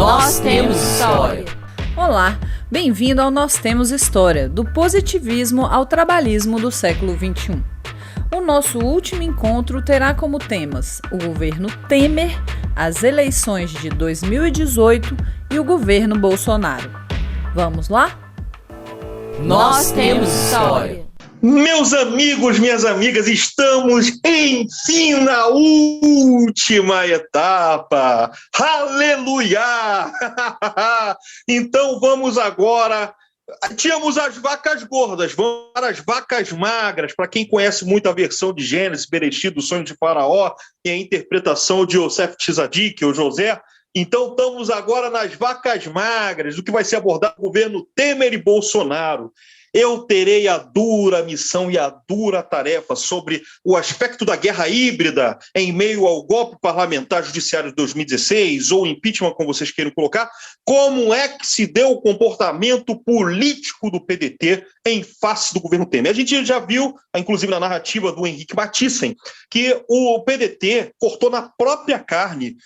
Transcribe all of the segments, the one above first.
Nós Temos História. Olá, bem-vindo ao Nós Temos História, do positivismo ao trabalhismo do século XXI. O nosso último encontro terá como temas o governo Temer, as eleições de 2018 e o governo Bolsonaro. Vamos lá? Nós Temos História. Meus amigos, minhas amigas, estamos, enfim, na última etapa. Aleluia! Então vamos agora. Tínhamos as vacas gordas, vamos para as vacas magras. Para quem conhece muito a versão de Gênesis, Bereshit, do sonho de Faraó, e a interpretação de Yosef Tzadik, ou José. Então estamos agora nas vacas magras, do que vai ser abordado o governo Temer e Bolsonaro. Eu terei a dura missão e a dura tarefa sobre o aspecto da guerra híbrida em meio ao golpe parlamentar judiciário de 2016, ou impeachment, como vocês queiram colocar, como é que se deu o comportamento político do PDT em face do governo Temer. A gente já viu, inclusive na narrativa do Henrique Mathiesen, que o PDT cortou na própria carne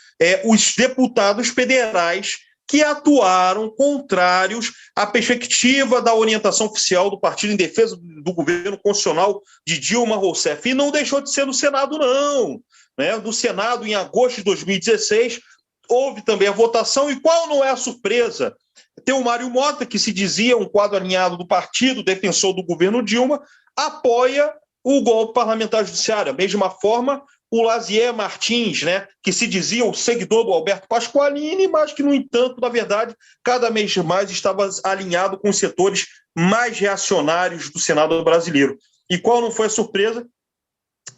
os deputados federais que atuaram contrários à perspectiva da orientação oficial do partido em defesa do governo constitucional de Dilma Rousseff. E não deixou de ser no Senado, não. Do Senado, em agosto de 2016, houve também a votação. E qual não é a surpresa? Tem o Mário Mota, que se dizia um quadro alinhado do partido, defensor do governo Dilma, apoia o golpe parlamentar judiciário. Da mesma forma, o Lazier Martins, que se dizia o seguidor do Alberto Pasqualini, mas que, no entanto, na verdade, cada vez mais estava alinhado com os setores mais reacionários do Senado brasileiro. E qual não foi a surpresa?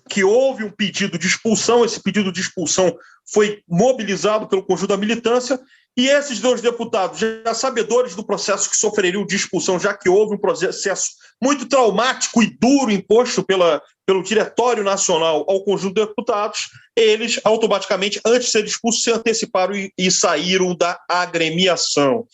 Que houve um pedido de expulsão, esse pedido de expulsão foi mobilizado pelo conjunto da militância, e esses dois deputados, já sabedores do processo que sofreriam de expulsão, já que houve um processo muito traumático e duro imposto pelo Diretório Nacional ao conjunto de deputados, eles automaticamente, antes de ser expulsos, se anteciparam e saíram da agremiação.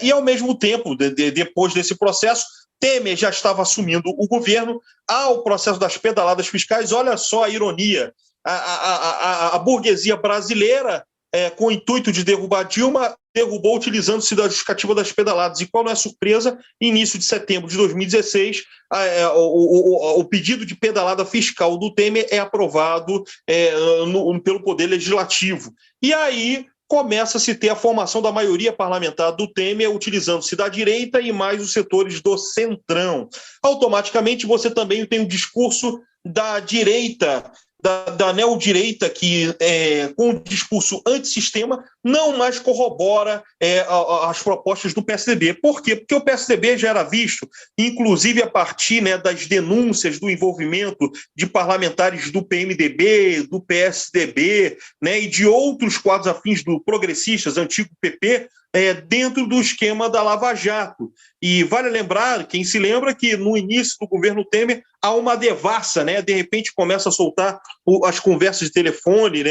E, ao mesmo tempo, depois desse processo, Temer já estava assumindo o governo ao processo das pedaladas fiscais. Olha só a ironia. A burguesia brasileira, com o intuito de derrubar Dilma, derrubou utilizando-se da justificativa das pedaladas. E qual não é a surpresa? Início de setembro de 2016, o pedido de pedalada fiscal do Temer é aprovado pelo Poder Legislativo. E aí começa-se a ter a formação da maioria parlamentar do Temer, utilizando-se da direita e mais os setores do centrão. Automaticamente você também tem o discurso da direita, da neodireita, que com o discurso antissistema não mais corrobora as propostas do PSDB. Por quê? Porque o PSDB já era visto, inclusive a partir das denúncias do envolvimento de parlamentares do PMDB, do PSDB, e de outros quadros afins do Progressistas, antigo PP, dentro do esquema da Lava Jato. E vale lembrar, quem se lembra, que no início do governo Temer há uma devassa, de repente começa a soltar as conversas de telefone,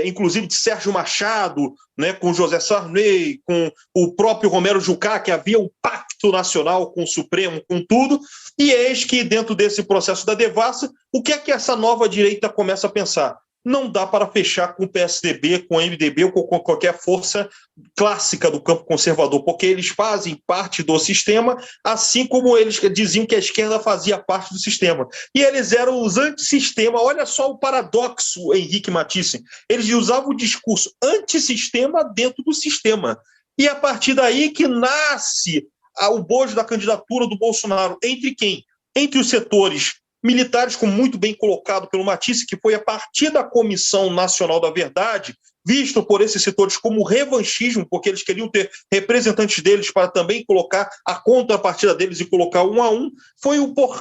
inclusive de Sérgio Machado, com José Sarney, com o próprio Romero Jucá, que havia um pacto nacional com o Supremo, com tudo, e eis que dentro desse processo da devassa, o que é que essa nova direita começa a pensar? Não dá para fechar com o PSDB, com o MDB ou com qualquer força clássica do campo conservador, porque eles fazem parte do sistema, assim como eles diziam que a esquerda fazia parte do sistema. E eles eram os antissistema. Olha só o paradoxo, Henrique Mathiesen. Eles usavam o discurso antissistema dentro do sistema. E a partir daí que nasce o bojo da candidatura do Bolsonaro. Entre quem? Entre os setores militares, como muito bem colocado pelo Mathiesen, que foi a partir da Comissão Nacional da Verdade, visto por esses setores como revanchismo, porque eles queriam ter representantes deles para também colocar a contrapartida deles e colocar um a um. Foi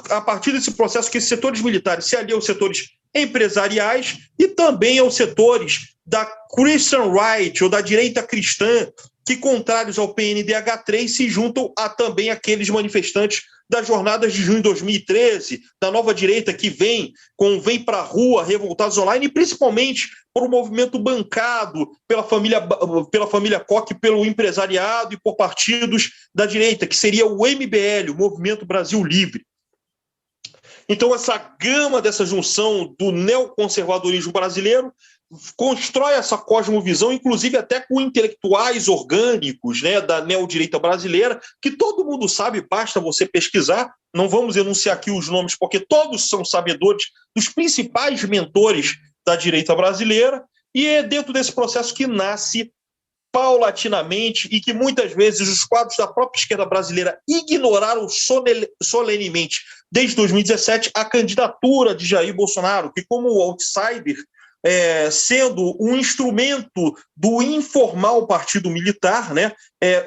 a partir desse processo que esses setores militares se aliam aos setores empresariais e também aos setores da Christian Right, ou da direita cristã, que, contrários ao PNDH3, se juntam a também aqueles manifestantes das jornadas de junho de 2013, da nova direita que vem para a rua, revoltados online, e principalmente por um movimento bancado pela família Koch, pelo empresariado e por partidos da direita, que seria o MBL, o Movimento Brasil Livre. Então, essa gama dessa junção do neoconservadorismo brasileiro constrói essa cosmovisão, inclusive até com intelectuais orgânicos, né, da neodireita brasileira, que todo mundo sabe, basta você pesquisar. Não vamos enunciar aqui os nomes, porque todos são sabedores dos principais mentores da direita brasileira, e é dentro desse processo que nasce paulatinamente e que muitas vezes os quadros da própria esquerda brasileira ignoraram solenemente desde 2017 a candidatura de Jair Bolsonaro, que como outsider, sendo um instrumento do informal partido militar, né,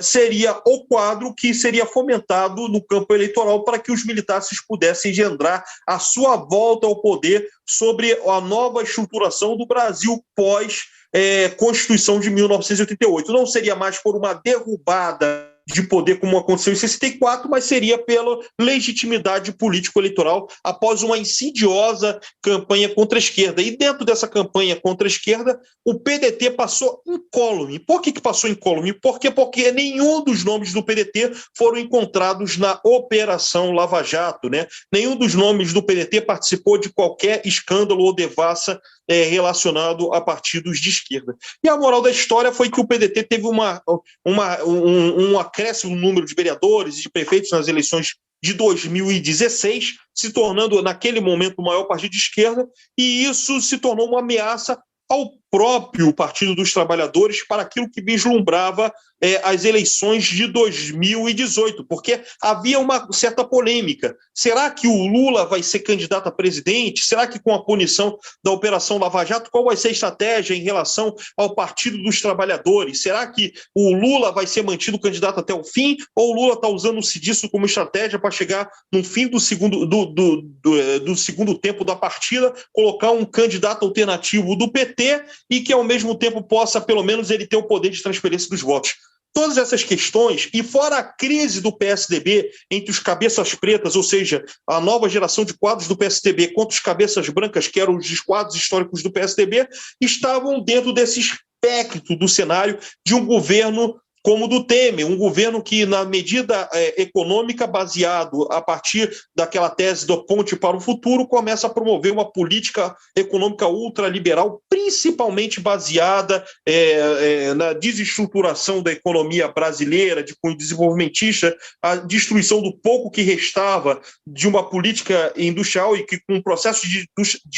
seria o quadro que seria fomentado no campo eleitoral para que os militares pudessem engendrar a sua volta ao poder sobre a nova estruturação do Brasil pós-Constituição de 1988. Não seria mais por uma derrubada de poder como aconteceu em 64, mas seria pela legitimidade político-eleitoral após uma insidiosa campanha contra a esquerda. E dentro dessa campanha contra a esquerda, o PDT passou incólume. Por que passou incólume? Porque nenhum dos nomes do PDT foram encontrados na Operação Lava Jato, né? Nenhum dos nomes do PDT participou de qualquer escândalo ou devassa relacionado a partidos de esquerda. E a moral da história foi que o PDT teve um acréscimo no número de vereadores e de prefeitos nas eleições de 2016, se tornando, naquele momento, o maior partido de esquerda, e isso se tornou uma ameaça ao próprio Partido dos Trabalhadores para aquilo que vislumbrava as eleições de 2018, porque havia uma certa polêmica. Será que o Lula vai ser candidato a presidente? Será que com a punição da Operação Lava Jato, qual vai ser a estratégia em relação ao Partido dos Trabalhadores? Será que o Lula vai ser mantido candidato até o fim, ou o Lula está usando-se disso como estratégia para chegar no fim do segundo tempo da partida, colocar um candidato alternativo do PT e que, ao mesmo tempo, possa, pelo menos, ele ter o poder de transferência dos votos? Todas essas questões, e fora a crise do PSDB entre os cabeças pretas, ou seja, a nova geração de quadros do PSDB contra os cabeças brancas, que eram os quadros históricos do PSDB, estavam dentro desse espectro do cenário de um governo como o do Temer, um governo que, na medida econômica, baseado a partir daquela tese do ponte para o futuro, começa a promover uma política econômica ultraliberal, principalmente baseada na desestruturação da economia brasileira, de cunho desenvolvimentista, a destruição do pouco que restava de uma política industrial e que, com um processo de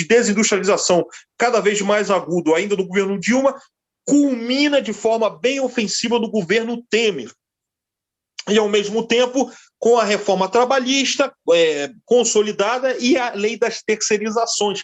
desindustrialização cada vez mais agudo ainda no governo Dilma, culmina de forma bem ofensiva no governo Temer. E, ao mesmo tempo, com a reforma trabalhista consolidada e a lei das terceirizações,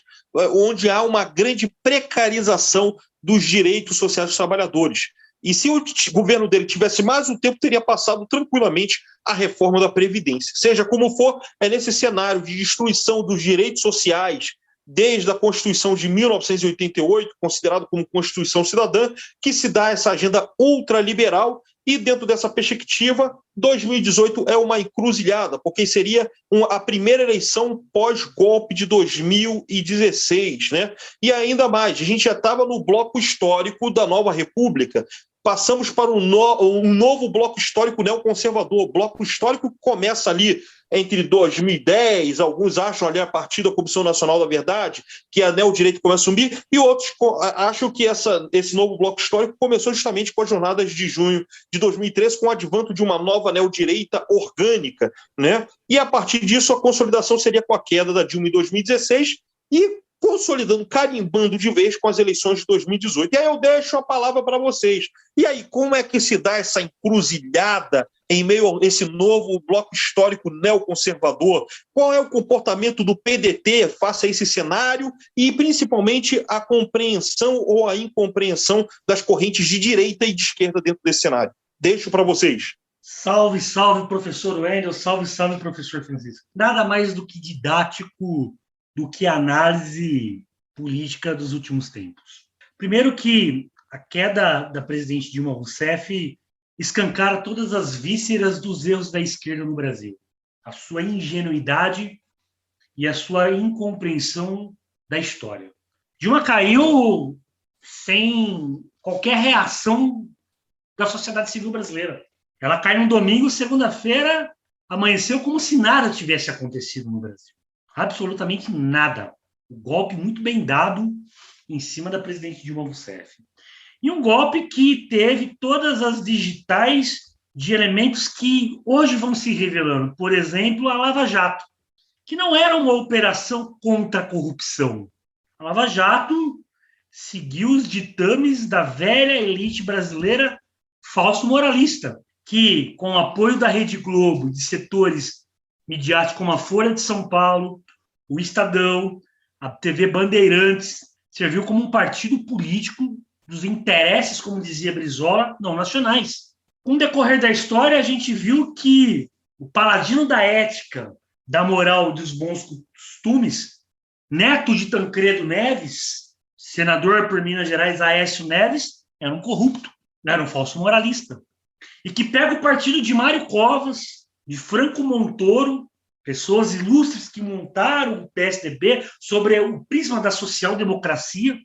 onde há uma grande precarização dos direitos sociais dos trabalhadores. E se o governo dele tivesse mais um tempo, teria passado tranquilamente a reforma da Previdência. Seja como for, é nesse cenário de destruição dos direitos sociais, desde a Constituição de 1988, considerado como Constituição Cidadã, que se dá essa agenda ultraliberal, e dentro dessa perspectiva, 2018 é uma encruzilhada, porque seria a primeira eleição pós-golpe de 2016, né? E ainda mais, a gente já estava no bloco histórico da Nova República, passamos para um novo bloco histórico neoconservador. O bloco histórico começa ali entre 2010, alguns acham ali a partir da Comissão Nacional da Verdade, que a neodireita começa a sumir, e outros acham que esse novo bloco histórico começou justamente com as jornadas de junho de 2013, com o advento de uma nova neodireita orgânica, né? E a partir disso a consolidação seria com a queda da Dilma em 2016 e consolidando, carimbando de vez com as eleições de 2018. E aí eu deixo a palavra para vocês. E aí, como é que se dá essa encruzilhada em meio a esse novo bloco histórico neoconservador? Qual é o comportamento do PDT face a esse cenário e, principalmente, a compreensão ou a incompreensão das correntes de direita e de esquerda dentro desse cenário? Deixo para vocês. Salve, salve, professor Wendel, salve, salve, professor Francisco. Nada mais do que didático do que análise política dos últimos tempos. Primeiro que a queda da presidente Dilma Rousseff escancara todas as vísceras dos erros da esquerda no Brasil. A sua ingenuidade e a sua incompreensão da história. Dilma caiu sem qualquer reação da sociedade civil brasileira. Ela cai num domingo, segunda-feira, amanheceu como se nada tivesse acontecido no Brasil. Absolutamente nada. O golpe muito bem dado em cima da presidente Dilma Rousseff. E um golpe que teve todas as digitais de elementos que hoje vão se revelando. Por exemplo, a Lava Jato, que não era uma operação contra a corrupção. A Lava Jato seguiu os ditames da velha elite brasileira falso moralista, que, com o apoio da Rede Globo, de setores midiáticos como a Folha de São Paulo, o Estadão, a TV Bandeirantes, serviu como um partido político dos interesses, como dizia Brizola, não nacionais. Com o decorrer da história, a gente viu que o paladino da ética, da moral e dos bons costumes, neto de Tancredo Neves, senador por Minas Gerais, Aécio Neves, era um corrupto, era um falso moralista. E que pega o partido de Mário Covas, de Franco Montoro, pessoas ilustres que montaram o PSDB sobre o prisma da social-democracia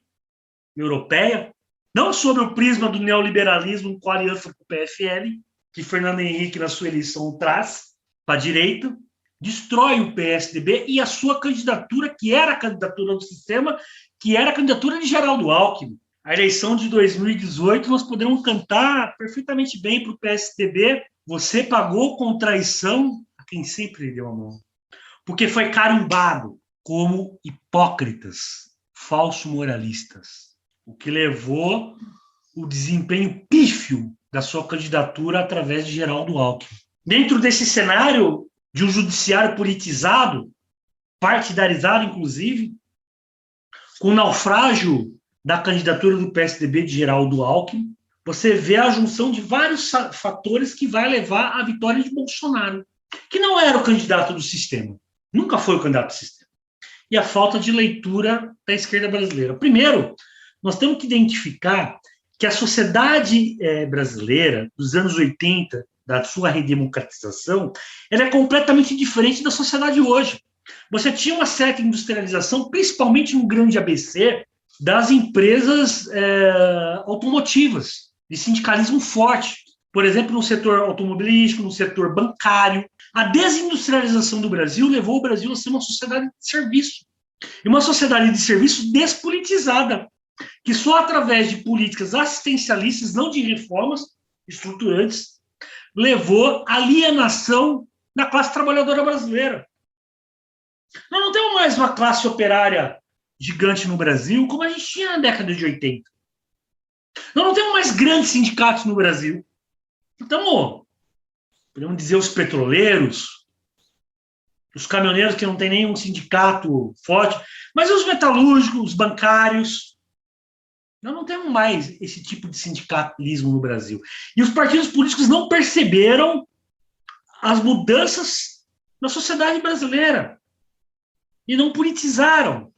europeia, não sobre o prisma do neoliberalismo com a aliança com o PFL, que Fernando Henrique, na sua eleição, traz para a direita, destrói o PSDB e a sua candidatura, que era a candidatura do sistema, que era a candidatura de Geraldo Alckmin. A eleição de 2018, nós podemos cantar perfeitamente bem para o PSDB: você pagou com traição a quem sempre lhe deu a mão. Porque foi carimbado como hipócritas, falso-moralistas, o que levou o desempenho pífio da sua candidatura através de Geraldo Alckmin. Dentro desse cenário de um judiciário politizado, partidarizado, inclusive, com o naufrágio da candidatura do PSDB de Geraldo Alckmin, você vê a junção de vários fatores que vai levar à vitória de Bolsonaro, que não era o candidato do sistema, nunca foi o candidato do sistema, e a falta de leitura da esquerda brasileira. Primeiro, nós temos que identificar que a sociedade brasileira dos anos 80, da sua redemocratização, ela é completamente diferente da sociedade hoje. Você tinha uma certa industrialização, principalmente no grande ABC, das empresas automotivas, de sindicalismo forte. Por exemplo, no setor automobilístico, no setor bancário. A desindustrialização do Brasil levou o Brasil a ser uma sociedade de serviço. E uma sociedade de serviço despolitizada, que só através de políticas assistencialistas, não de reformas estruturantes, levou à alienação da classe trabalhadora brasileira. Nós não temos mais uma classe operária gigante no Brasil, como a gente tinha na década de 80. Nós não temos mais grandes sindicatos no Brasil. Então, podemos dizer os petroleiros, os caminhoneiros que não tem nenhum sindicato forte, mas os metalúrgicos, os bancários. Nós não temos mais esse tipo de sindicalismo no Brasil. E os partidos políticos não perceberam as mudanças na sociedade brasileira e não politizaram.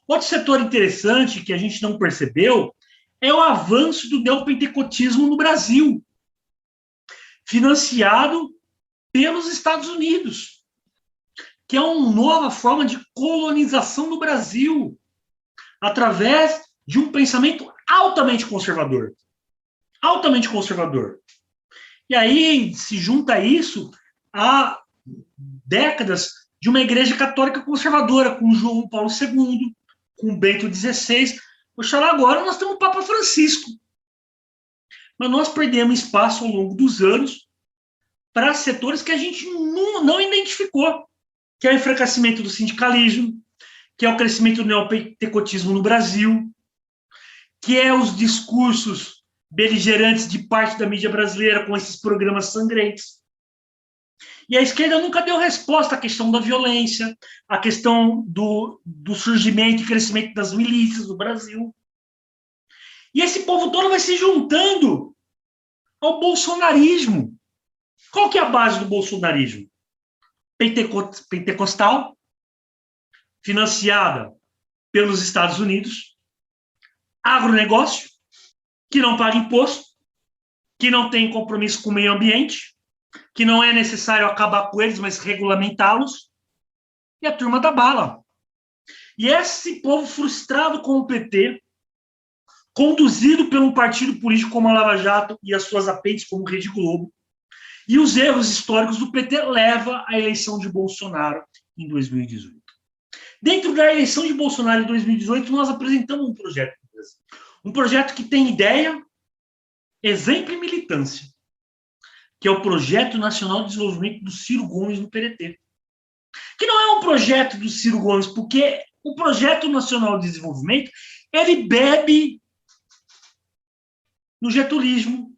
Outro setor interessante que a gente não percebeu é o avanço do neopentecotismo no Brasil, financiado pelos Estados Unidos, que é uma nova forma de colonização do Brasil, através de um pensamento altamente conservador. Altamente conservador. E aí se junta isso a décadas de uma igreja católica conservadora, com João Paulo II, com Bento XVI. Oxalá, agora nós temos o Papa Francisco. Mas nós perdemos espaço ao longo dos anos para setores que a gente não identificou, que é o enfraquecimento do sindicalismo, que é o crescimento do neopentecotismo no Brasil, que é os discursos beligerantes de parte da mídia brasileira com esses programas sangrentos. E a esquerda nunca deu resposta à questão da violência, à questão do surgimento e crescimento das milícias no Brasil. E esse povo todo vai se juntando ao bolsonarismo. Qual que é a base do bolsonarismo? Pentecostal, financiada pelos Estados Unidos, agronegócio, que não paga imposto, que não tem compromisso com o meio ambiente, que não é necessário acabar com eles, mas regulamentá-los, e a turma da bala. E esse povo frustrado com o PT, conduzido por um partido político como a Lava Jato e as suas apêndices como Rede Globo, e os erros históricos do PT leva à eleição de Bolsonaro em 2018. Dentro da eleição de Bolsonaro em 2018, nós apresentamos um projeto. Um projeto que tem ideia, exemplo e militância, que é o Projeto Nacional de Desenvolvimento do Ciro Gomes no PDT. Que não é um projeto do Ciro Gomes, porque o Projeto Nacional de Desenvolvimento, ele bebe no getulismo,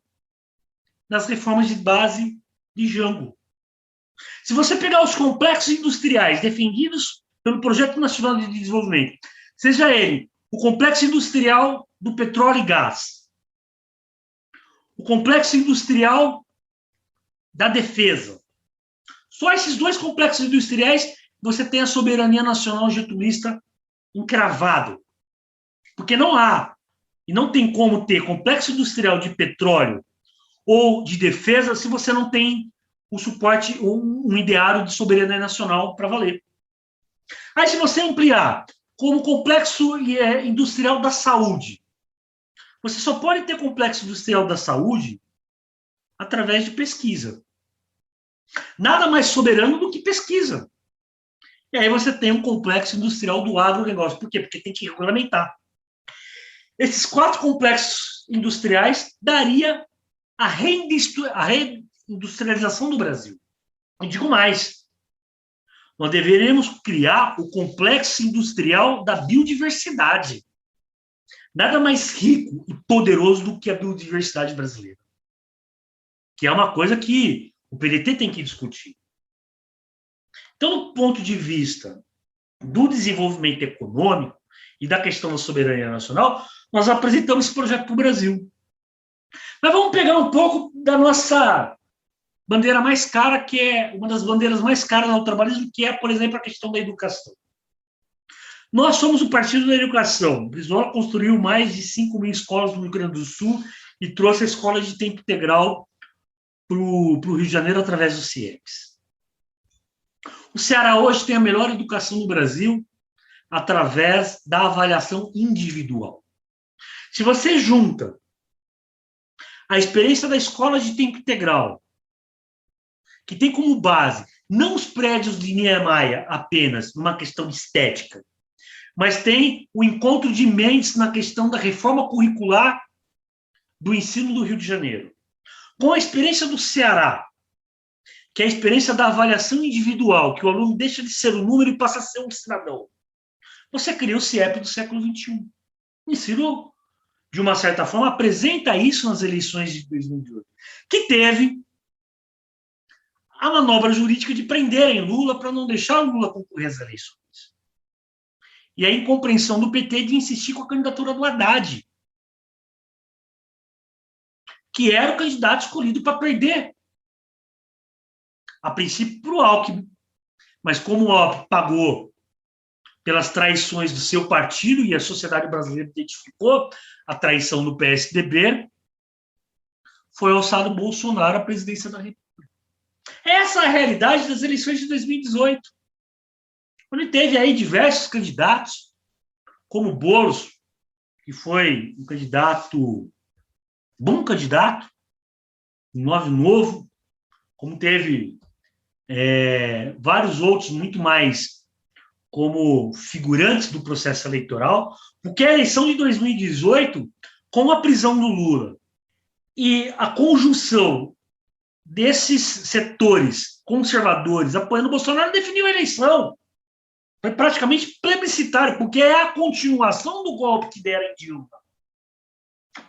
nas reformas de base de Jango. Se você pegar os complexos industriais defendidos pelo Projeto Nacional de Desenvolvimento, seja ele o complexo industrial do petróleo e gás, o complexo industrial da defesa, só esses dois complexos industriais você tem a soberania nacional getulista encravado. Porque não há, e não tem como ter complexo industrial de petróleo ou de defesa se você não tem o suporte ou um ideário de soberania nacional para valer. Aí, se você ampliar como complexo industrial da saúde, você só pode ter complexo industrial da saúde através de pesquisa. Nada mais soberano do que pesquisa. E aí você tem um complexo industrial do agronegócio. Por quê? Porque tem que regulamentar. Esses 4 complexos industriais daria a reindustrialização do Brasil. Eu digo mais. Nós deveremos criar o complexo industrial da biodiversidade. Nada mais rico e poderoso do que a biodiversidade brasileira. Que é uma coisa que o PDT tem que discutir. Então, do ponto de vista do desenvolvimento econômico e da questão da soberania nacional, nós apresentamos esse projeto para o Brasil. Mas vamos pegar um pouco da nossa bandeira mais cara, que é uma das bandeiras mais caras do trabalhismo, que é, por exemplo, a questão da educação. Nós somos o Partido da Educação. Brizola construiu mais de 5.000 escolas no Rio Grande do Sul e trouxe a escola de tempo integral para o Rio de Janeiro através do CIEPS. O Ceará hoje tem a melhor educação no Brasil através da avaliação individual. Se você junta a experiência da escola de tempo integral, que tem como base não os prédios de Niemeyer apenas numa questão de estética, mas tem o encontro de mentes na questão da reforma curricular do ensino do Rio de Janeiro, com a experiência do Ceará, que é a experiência da avaliação individual, que o aluno deixa de ser um número e passa a ser um cidadão. Você cria o CIEP do século XXI. O ensino, de uma certa forma, apresenta isso nas eleições de 2018, que teve a manobra jurídica de prenderem Lula para não deixar o Lula concorrer às eleições. E a incompreensão do PT de insistir com a candidatura do Haddad, que era o candidato escolhido para perder. A princípio para o Alckmin, mas como o Alckmin pagou pelas traições do seu partido e a sociedade brasileira identificou a traição do PSDB, foi alçado Bolsonaro à presidência da República. Essa é a realidade das eleições de 2018. Onde teve aí diversos candidatos, como Boulos, que foi um candidato, bom candidato, um nome novo, como teve vários outros, muito mais como figurantes do processo eleitoral, porque a eleição de 2018, com a prisão do Lula e a conjunção desses setores conservadores apoiando o Bolsonaro, definiu a eleição. Foi praticamente plebiscitário, porque é a continuação do golpe que deram em Dilma.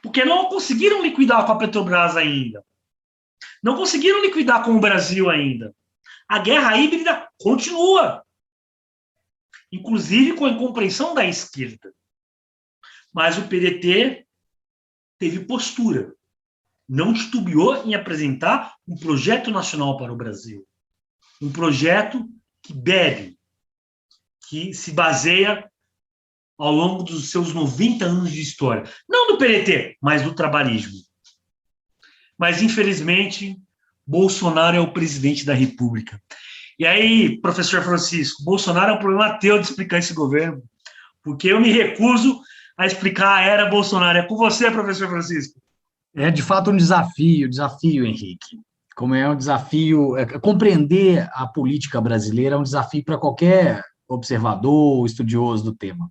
Porque não conseguiram liquidar com a Petrobras ainda. Não conseguiram liquidar com o Brasil ainda. A guerra híbrida continua. Inclusive com a incompreensão da esquerda. Mas o PDT teve postura. Não titubeou em apresentar um projeto nacional para o Brasil. Um projeto que bebe, que se baseia ao longo dos seus 90 anos de história. Não do PDT, mas do trabalhismo. Mas, infelizmente, Bolsonaro é o presidente da República. E aí, professor Francisco, Bolsonaro é um problema teu de explicar esse governo, porque eu me recuso a explicar a era Bolsonaro. É com você, professor Francisco. É, de fato, um desafio, Henrique. Como é um desafio, compreender a política brasileira é um desafio para qualquer observador, estudioso do tema.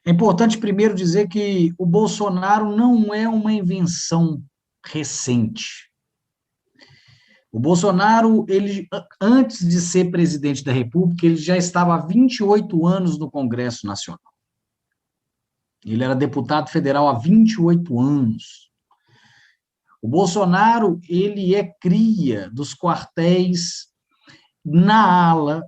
É importante primeiro dizer que o Bolsonaro não é uma invenção recente. O Bolsonaro, ele, antes de ser presidente da República, ele já estava há 28 anos no Congresso Nacional. Ele era deputado federal há 28 anos. O Bolsonaro, ele é cria dos quartéis na ala,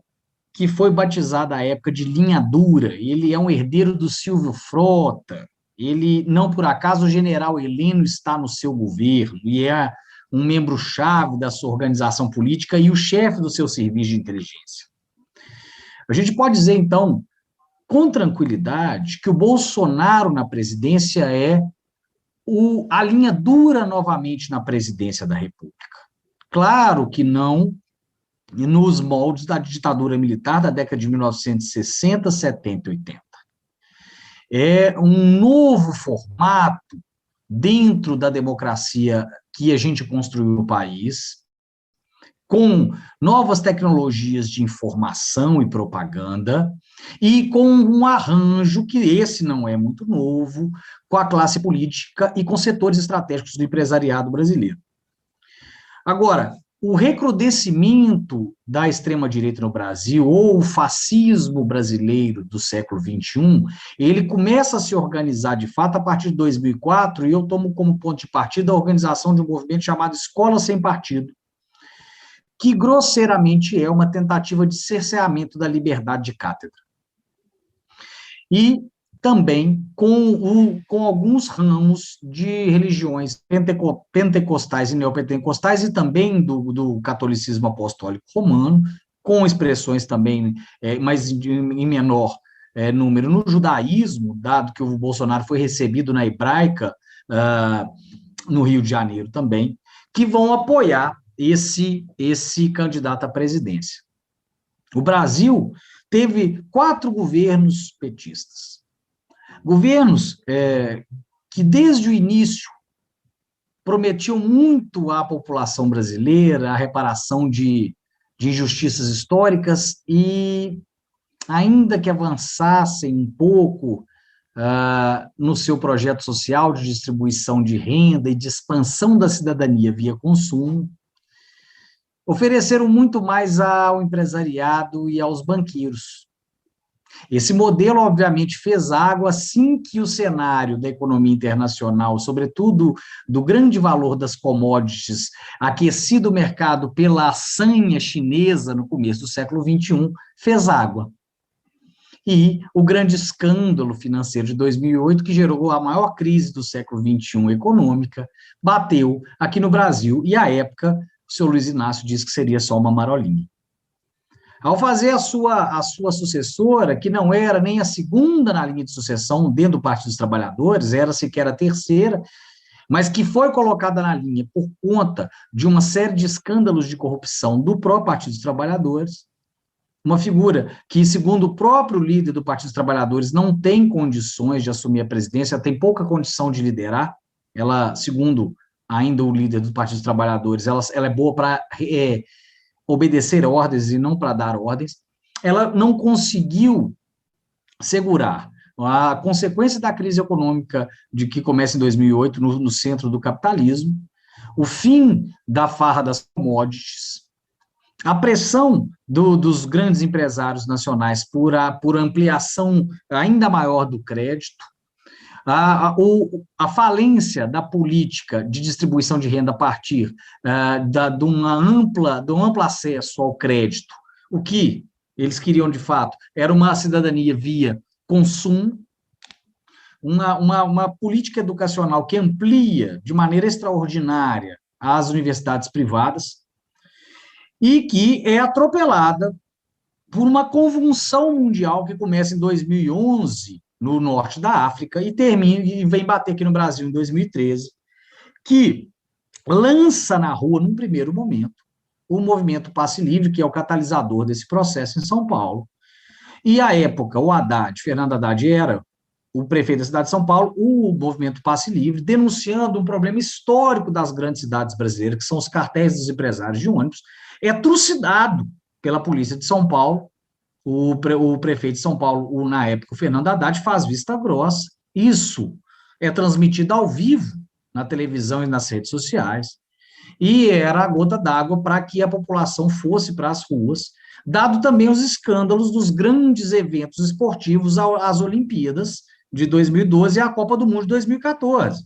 que foi batizada à época de linha dura. Ele é um herdeiro do Silvio Frota. Ele, não por acaso, o general Heleno está no seu governo e é um membro-chave da sua organização política e o chefe do seu serviço de inteligência. A gente pode dizer, então, com tranquilidade, que o Bolsonaro na presidência é a linha dura novamente na presidência da República. Claro que não nos moldes da ditadura militar da década de 1960, 70 e 80. É um novo formato dentro da democracia que a gente construiu no país, com novas tecnologias de informação e propaganda, e com um arranjo, que esse não é muito novo, com a classe política e com setores estratégicos do empresariado brasileiro. Agora, o recrudescimento da extrema-direita no Brasil, ou o fascismo brasileiro do século XXI, ele começa a se organizar, de fato, a partir de 2004, e eu tomo como ponto de partida a organização de um movimento chamado Escola Sem Partido, que grosseiramente é uma tentativa de cerceamento da liberdade de cátedra. E também com alguns ramos de religiões pentecostais e neopentecostais, e também do catolicismo apostólico romano, com expressões também, mas em menor número, no judaísmo, dado que o Bolsonaro foi recebido na Hebraica, no Rio de Janeiro também, que vão apoiar esse candidato à presidência. O Brasil teve 4 governos petistas. Governos que, desde o início, prometiam muito à população brasileira a reparação de injustiças históricas e, ainda que avançassem um pouco no seu projeto social de distribuição de renda e de expansão da cidadania via consumo, ofereceram muito mais ao empresariado e aos banqueiros. Esse modelo, obviamente, fez água assim que o cenário da economia internacional, sobretudo do grande valor das commodities, aquecido o mercado pela sanha chinesa no começo do século XXI, fez água. E o grande escândalo financeiro de 2008, que gerou a maior crise do século XXI econômica, bateu aqui no Brasil, e, à época, o senhor Luiz Inácio disse que seria só uma marolinha. Ao fazer a sua sucessora, que não era nem a segunda na linha de sucessão dentro do Partido dos Trabalhadores, era sequer a terceira, mas que foi colocada na linha por conta de uma série de escândalos de corrupção do próprio Partido dos Trabalhadores, uma figura que, segundo o próprio líder do Partido dos Trabalhadores, não tem condições de assumir a presidência, tem pouca condição de liderar, ela, segundo ainda o líder do Partido dos Trabalhadores, ela é boa para obedecer ordens e não para dar ordens. Ela não conseguiu segurar a consequência da crise econômica de que começa em 2008 no centro do capitalismo, o fim da farra das commodities, a pressão dos grandes empresários nacionais por ampliação ainda maior do crédito, a falência da política de distribuição de renda a partir de um amplo acesso ao crédito, o que eles queriam, de fato, era uma cidadania via consumo, uma política educacional que amplia de maneira extraordinária as universidades privadas e que é atropelada por uma convulsão mundial que começa em 2011, no norte da África, e vem bater aqui no Brasil em 2013, que lança na rua, num primeiro momento, o movimento Passe Livre, que é o catalisador desse processo em São Paulo. E, à época, o Fernando Haddad era o prefeito da cidade de São Paulo, o movimento Passe Livre, denunciando um problema histórico das grandes cidades brasileiras, que são os cartéis dos empresários de ônibus, é trucidado pela polícia de São Paulo, o prefeito de São Paulo, na época, o Fernando Haddad, faz vista grossa. Isso é transmitido ao vivo na televisão e nas redes sociais, e era a gota d'água para que a população fosse para as ruas, dado também os escândalos dos grandes eventos esportivos, as Olimpíadas de 2012 e a Copa do Mundo de 2014,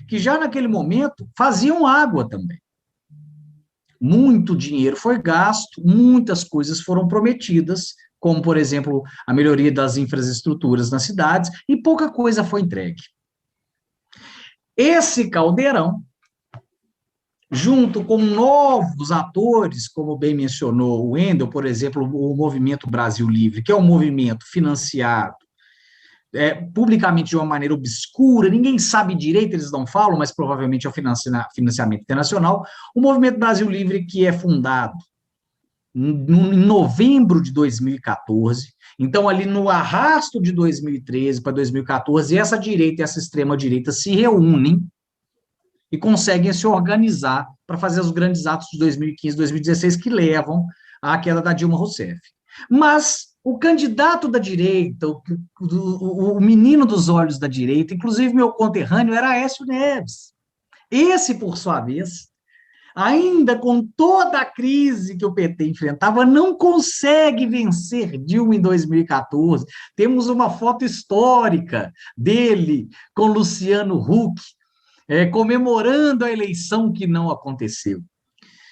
que já naquele momento faziam água também. Muito dinheiro foi gasto, muitas coisas foram prometidas, como, por exemplo, a melhoria das infraestruturas nas cidades, e pouca coisa foi entregue. Esse caldeirão, junto com novos atores, como bem mencionou o Wendel, por exemplo, o Movimento Brasil Livre, que é um movimento financiado publicamente de uma maneira obscura, ninguém sabe direito, eles não falam, mas provavelmente é o financiamento internacional. O Movimento Brasil Livre, que é fundado em novembro de 2014, então ali no arrasto de 2013 para 2014, essa direita e essa extrema-direita se reúnem e conseguem se organizar para fazer os grandes atos de 2015, 2016, que levam à queda da Dilma Rousseff. Mas o candidato da direita, o menino dos olhos da direita, inclusive meu conterrâneo, era Aécio Neves. Esse, por sua vez, ainda com toda a crise que o PT enfrentava, não consegue vencer Dilma em 2014. Temos uma foto histórica dele com Luciano Huck, comemorando a eleição que não aconteceu.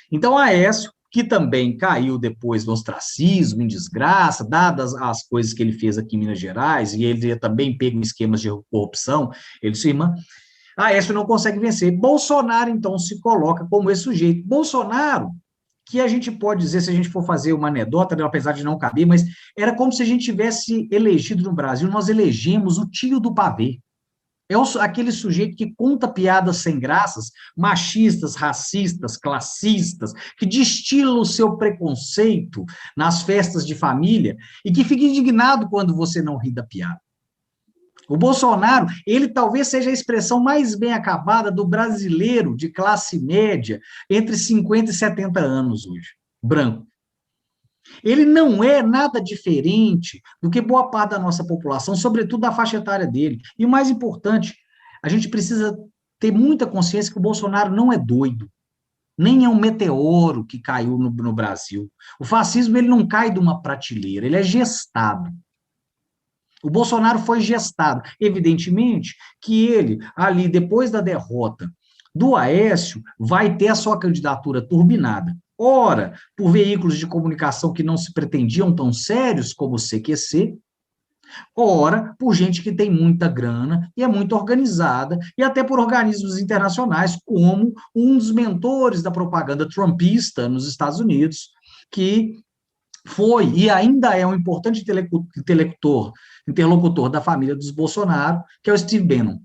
Então, Aécio, que também caiu depois no ostracismo, em desgraça, dadas as coisas que ele fez aqui em Minas Gerais, e ele também pego em esquemas de corrupção, ele e sua irmã, Aécio não consegue vencer. Bolsonaro, então, se coloca como esse sujeito. Bolsonaro, que a gente pode dizer, se a gente for fazer uma anedota, apesar de não caber, mas era como se a gente tivesse elegido no Brasil, nós elegemos o tio do pavê. É aquele sujeito que conta piadas sem graças, machistas, racistas, classistas, que destila o seu preconceito nas festas de família e que fica indignado quando você não ri da piada. O Bolsonaro, ele talvez seja a expressão mais bem acabada do brasileiro de classe média entre 50 e 70 anos hoje, branco. Ele não é nada diferente do que boa parte da nossa população, sobretudo da faixa etária dele. E o mais importante, a gente precisa ter muita consciência que o Bolsonaro não é doido, nem é um meteoro que caiu no Brasil. O fascismo, ele não cai de uma prateleira, ele é gestado. O Bolsonaro foi gestado. Evidentemente que ele, ali, depois da derrota do Aécio, vai ter a sua candidatura turbinada. Ora, por veículos de comunicação que não se pretendiam tão sérios como o CQC, ora, por gente que tem muita grana e é muito organizada, e até por organismos internacionais, como um dos mentores da propaganda trumpista nos Estados Unidos, que foi e ainda é um importante interlocutor da família dos Bolsonaro, que é o Steve Bannon.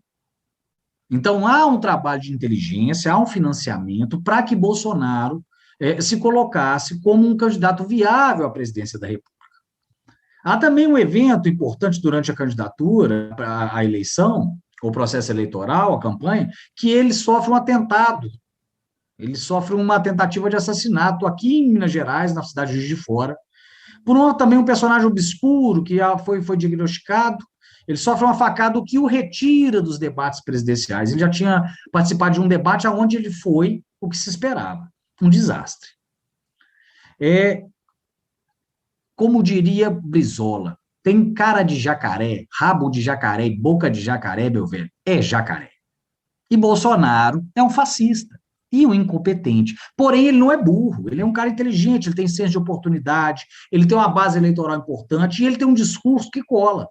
Então, há um trabalho de inteligência, há um financiamento para que Bolsonaro se colocasse como um candidato viável à presidência da República. Há também um evento importante durante a candidatura, a eleição, o processo eleitoral, a campanha, que ele sofre um atentado. Ele sofre uma tentativa de assassinato aqui em Minas Gerais, na cidade de Juiz de Fora, por também um personagem obscuro que foi diagnosticado. Ele sofre uma facada, o que o retira dos debates presidenciais. Ele já tinha participado de um debate onde ele foi o que se esperava. Um desastre. Como diria Brizola, tem cara de jacaré, rabo de jacaré e boca de jacaré, meu velho, é jacaré. E Bolsonaro é um fascista e um incompetente. Porém, ele não é burro, ele é um cara inteligente, ele tem senso de oportunidade, ele tem uma base eleitoral importante e ele tem um discurso que cola.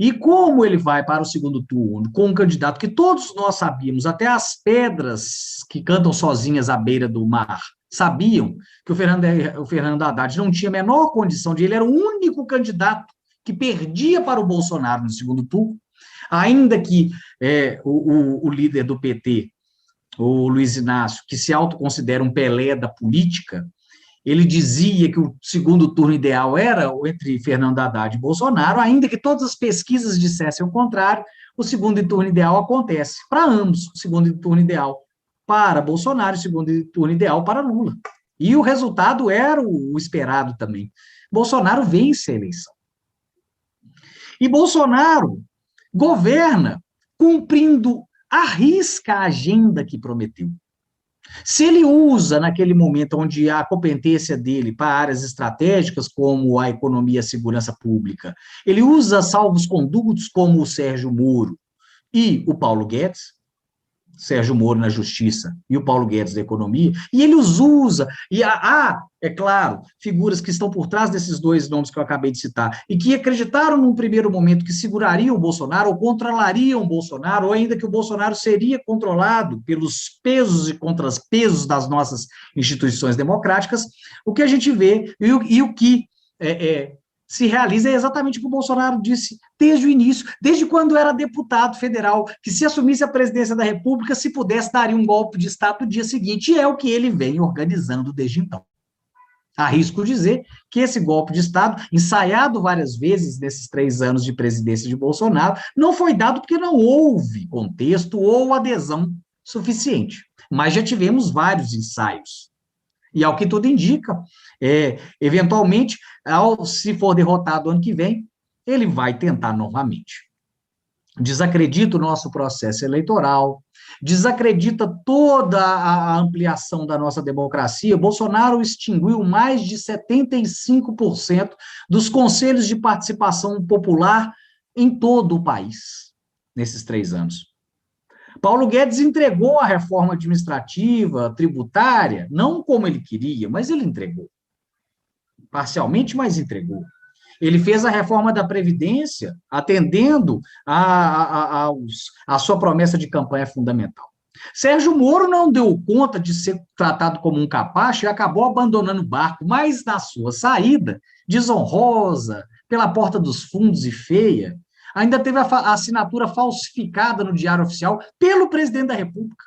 E como ele vai para o segundo turno com um candidato que todos nós sabíamos, até as pedras que cantam sozinhas à beira do mar, sabiam que o Fernando Haddad não tinha a menor condição de... Ele era o único candidato que perdia para o Bolsonaro no segundo turno, ainda que o líder do PT, o Luiz Inácio, que se autoconsidera um Pelé da política, ele dizia que o segundo turno ideal era entre Fernando Haddad e Bolsonaro, ainda que todas as pesquisas dissessem o contrário, o segundo turno ideal acontece para ambos, o segundo turno ideal para Bolsonaro e o segundo turno ideal para Lula. E o resultado era o esperado também. Bolsonaro vence a eleição. E Bolsonaro governa cumprindo à risca a agenda que prometeu. Se ele usa, naquele momento onde a competência dele para áreas estratégicas, como a economia e a segurança pública, ele usa salvos-condutos como o Sérgio Moro e o Paulo Guedes, Sérgio Moro na Justiça e o Paulo Guedes na Economia, e ele os usa, e há, é claro, figuras que estão por trás desses dois nomes que eu acabei de citar, e que acreditaram num primeiro momento que segurariam o Bolsonaro, ou controlariam o Bolsonaro, ou ainda que o Bolsonaro seria controlado pelos pesos e contrapesos das nossas instituições democráticas. O que a gente vê, e o que se realiza é exatamente o que o Bolsonaro disse desde o início, desde quando era deputado federal, que se assumisse a presidência da República, se pudesse, daria um golpe de Estado no dia seguinte, e é o que ele vem organizando desde então. Arrisco dizer que esse golpe de Estado, ensaiado várias vezes nesses 3 anos de presidência de Bolsonaro, não foi dado porque não houve contexto ou adesão suficiente, mas já tivemos vários ensaios. E ao que tudo indica, eventualmente, se for derrotado ano que vem, ele vai tentar novamente. Desacredita o nosso processo eleitoral, desacredita toda a ampliação da nossa democracia. Bolsonaro extinguiu mais de 75% dos conselhos de participação popular em todo o país, nesses 3 anos. Paulo Guedes entregou a reforma administrativa, tributária, não como ele queria, mas ele entregou. Parcialmente, mas entregou. Ele fez a reforma da Previdência, atendendo a sua promessa de campanha fundamental. Sérgio Moro não deu conta de ser tratado como um capacho e acabou abandonando o barco, mas na sua saída, desonrosa, pela porta dos fundos e feia, ainda teve a assinatura falsificada no Diário Oficial pelo presidente da República,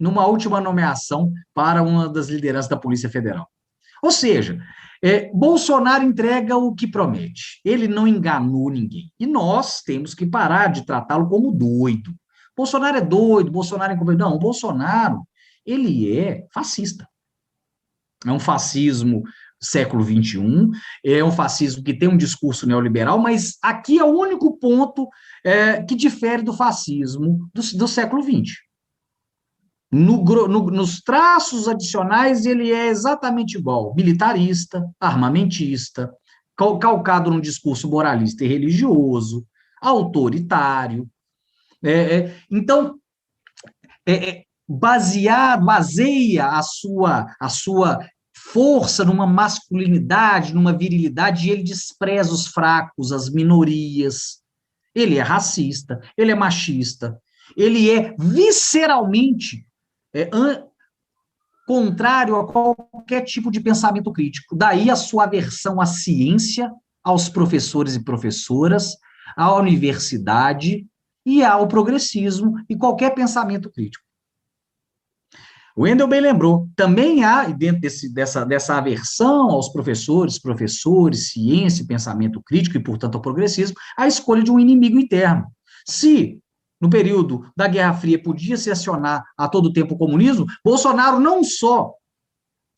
numa última nomeação para uma das lideranças da Polícia Federal. Ou seja, Bolsonaro entrega o que promete. Ele não enganou ninguém. E nós temos que parar de tratá-lo como doido. Bolsonaro é doido, Bolsonaro é incompetente. Não, o Bolsonaro, ele é fascista. É um fascismo século XXI, é um fascismo que tem um discurso neoliberal, mas aqui é o único ponto que difere do fascismo do século XX. Nos traços adicionais, ele é exatamente igual, militarista, armamentista, calcado num discurso moralista e religioso, autoritário. Então, baseia a sua força numa masculinidade, numa virilidade, e ele despreza os fracos, as minorias. Ele é racista, ele é machista, ele é visceralmente contrário a qualquer tipo de pensamento crítico. Daí a sua aversão à ciência, aos professores e professoras, à universidade e ao progressismo e qualquer pensamento crítico. O Wendel bem lembrou, também há, dentro dessa aversão aos professores, ciência e pensamento crítico, e, portanto, ao progressismo, a escolha de um inimigo interno. Se, no período da Guerra Fria, podia se acionar a todo tempo o comunismo, Bolsonaro não só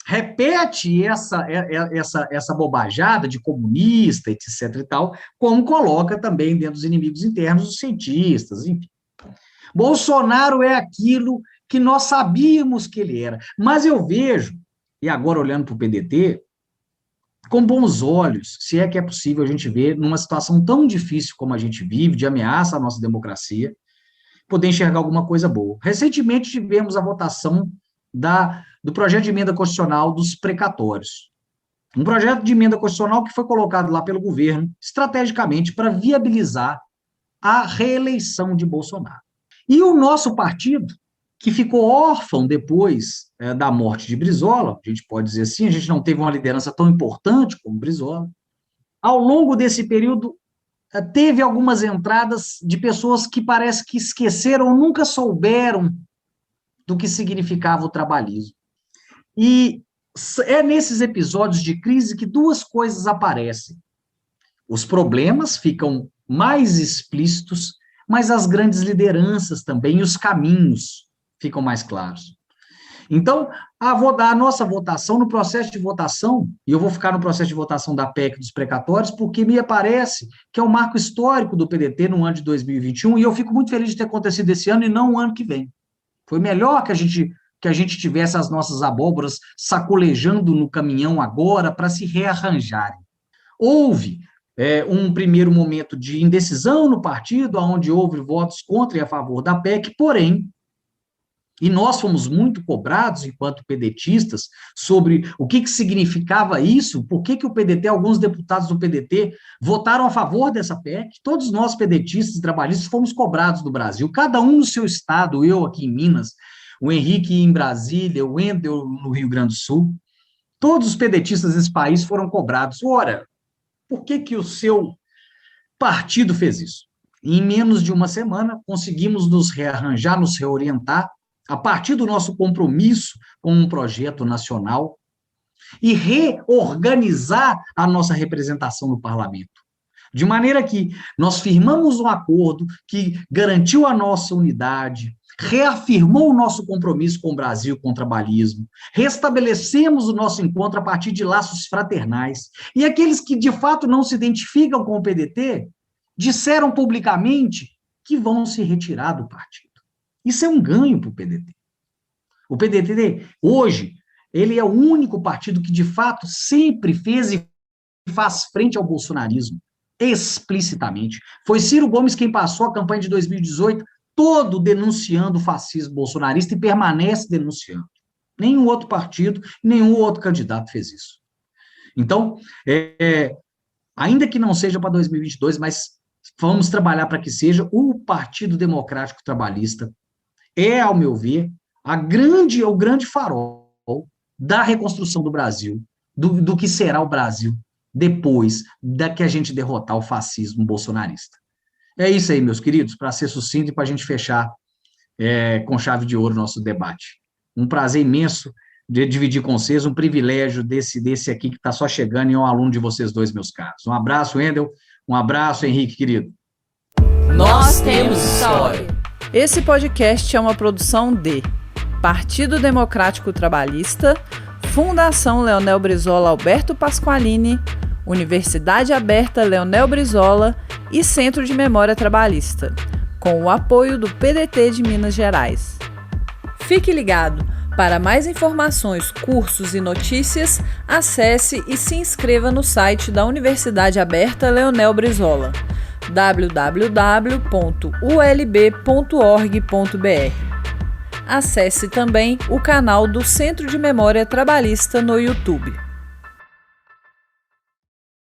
repete essa bobajada de comunista, etc. e tal, como coloca também dentro dos inimigos internos os cientistas, enfim. Bolsonaro é aquilo que nós sabíamos que ele era. Mas eu vejo, e agora olhando para o PDT, com bons olhos, se é que é possível a gente ver, numa situação tão difícil como a gente vive, de ameaça à nossa democracia, poder enxergar alguma coisa boa. Recentemente tivemos a votação do projeto de emenda constitucional dos precatórios. Um projeto de emenda constitucional que foi colocado lá pelo governo, estrategicamente, para viabilizar a reeleição de Bolsonaro. E o nosso partido, que ficou órfão depois da morte de Brizola, a gente pode dizer assim, a gente não teve uma liderança tão importante como Brizola. Ao longo desse período, teve algumas entradas de pessoas que parece que esqueceram, nunca souberam do que significava o trabalhismo. E é nesses episódios de crise que 2 coisas aparecem. Os problemas ficam mais explícitos, mas as grandes lideranças também, os caminhos ficam mais claros. Então, a nossa votação, no processo de votação, e eu vou ficar no processo de votação da PEC dos precatórios, porque me parece que é o marco histórico do PDT no ano de 2021, e eu fico muito feliz de ter acontecido esse ano e não o ano que vem. Foi melhor que a gente tivesse as nossas abóboras sacolejando no caminhão agora para se rearranjarem. Houve um primeiro momento de indecisão no partido, onde houve votos contra e a favor da PEC, porém, e nós fomos muito cobrados, enquanto pedetistas, sobre o que significava isso, por que o PDT, alguns deputados do PDT, votaram a favor dessa PEC. Todos nós, pedetistas e trabalhistas, fomos cobrados do Brasil, cada um no seu estado, eu aqui em Minas, o Henrique em Brasília, o Wendel no Rio Grande do Sul. Todos os pedetistas desse país foram cobrados. Ora, por que o seu partido fez isso? Em menos de uma semana, conseguimos nos rearranjar, nos reorientar, a partir do nosso compromisso com um projeto nacional e reorganizar a nossa representação no parlamento. De maneira que nós firmamos um acordo que garantiu a nossa unidade, reafirmou o nosso compromisso com o Brasil, com o trabalhismo, restabelecemos o nosso encontro a partir de laços fraternais, e aqueles que de fato não se identificam com o PDT disseram publicamente que vão se retirar do partido. Isso é um ganho para o PDT. O PDT, hoje, ele é o único partido que, de fato, sempre fez e faz frente ao bolsonarismo, explicitamente. Foi Ciro Gomes quem passou a campanha de 2018 todo denunciando o fascismo bolsonarista e permanece denunciando. Nenhum outro partido, nenhum outro candidato fez isso. Então, ainda que não seja para 2022, mas vamos trabalhar para que seja, o Partido Democrático Trabalhista ao meu ver, o grande farol da reconstrução do Brasil, do que será o Brasil depois que a gente derrotar o fascismo bolsonarista. É isso aí, meus queridos, para ser sucinto e para a gente fechar com chave de ouro o nosso debate. Um prazer imenso de dividir com vocês, um privilégio desse aqui que está só chegando e é um aluno de vocês dois, meus caros. Um abraço, Wendel, um abraço, Henrique, querido. Nós temos história. Esse podcast é uma produção de Partido Democrático Trabalhista, Fundação Leonel Brizola Alberto Pasqualini, Universidade Aberta Leonel Brizola e Centro de Memória Trabalhista, com o apoio do PDT de Minas Gerais. Fique ligado! Para mais informações, cursos e notícias, acesse e se inscreva no site da Universidade Aberta Leonel Brizola, www.ulb.org.br. Acesse também o canal do Centro de Memória Trabalhista no YouTube.